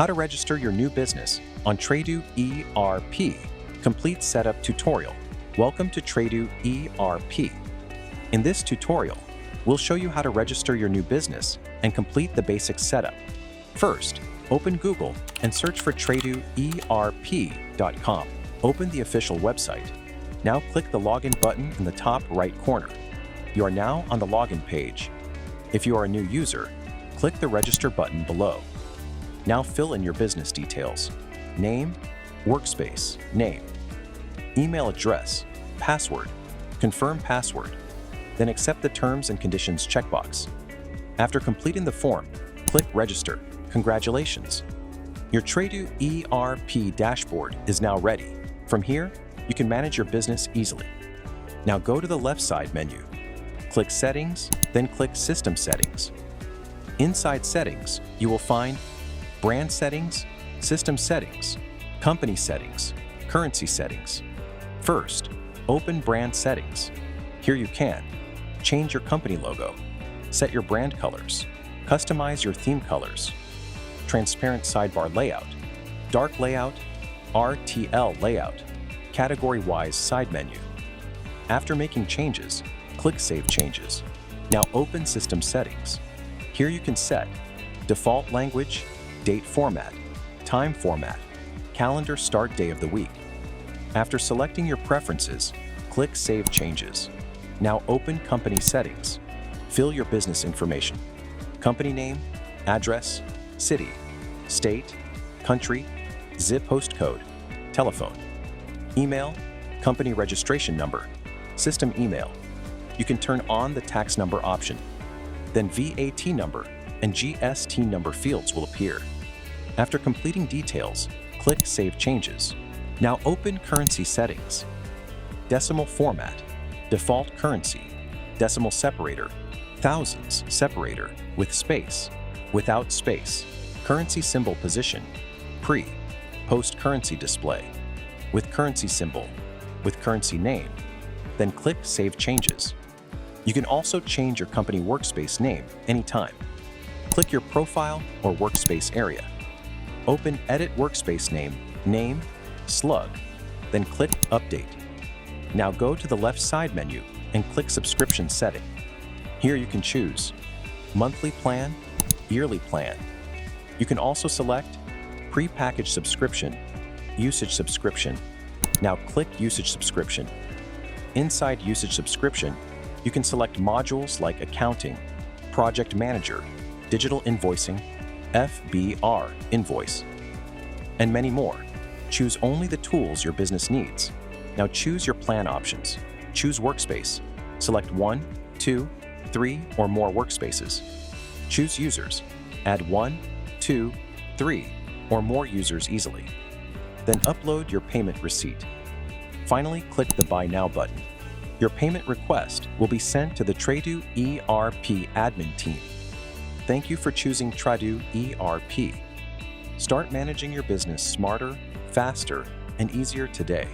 How to register your new business on Tradoo ERP. Complete setup tutorial. Welcome to Tradoo ERP. In this tutorial, we'll show you how to register your new business and complete the basic setup. First, open Google and search for TradooERP.com. Open the official website. Now click the login button in the top right corner. You are now on the login page. If you are a new user, click the register button below. Now fill in your business details: name, workspace, name, email address, password, confirm password, then accept the terms and conditions checkbox. After completing the form, click register. Congratulations! Your Tradoo ERP dashboard is now ready. From here, you can manage your business easily. Now go to the left side menu. Click Settings, then click System Settings. Inside Settings, you will find Brand Settings, System Settings, Company Settings, Currency Settings. First, open Brand Settings. Here you can change your company logo, set your brand colors, customize your theme colors, transparent sidebar layout, dark layout, RTL layout, category-wise side menu. After making changes, click Save Changes. Now open System Settings. Here you can set default language, date format, time format, calendar start day of the week. After selecting your preferences, click Save Changes. Now open Company Settings. Fill your business information: company name, address, city, state, country, zip postcode, telephone, email, company registration number, system email. You can turn on the tax number option. Then VAT number and GST number fields will appear. After completing details, click Save Changes. Now open Currency Settings. Decimal format, default currency, decimal separator, thousands separator with space, without space, currency symbol position, pre, post currency display, with currency symbol, with currency name, then click Save Changes. You can also change your company workspace name anytime. Click your profile or workspace area. Open Edit Workspace Name, Slug, then click Update. Now go to the left side menu and click Subscription Setting. Here you can choose monthly plan, yearly plan. You can also select Pre-packaged subscription, Usage subscription. Now click Usage subscription. Inside Usage subscription, you can select modules like Accounting, Project Manager, Digital Invoicing, FBR Invoice, and many more. Choose only the tools your business needs. Now choose your plan options. Choose Workspace. Select 1, 2, 3, or more workspaces. Choose Users. Add 1, 2, 3, or more users easily. Then upload your payment receipt. Finally, click the Buy Now button. Your payment request will be sent to the Tradoo ERP admin team. Thank you for choosing Tradoo ERP. Start managing your business smarter, faster, and easier today.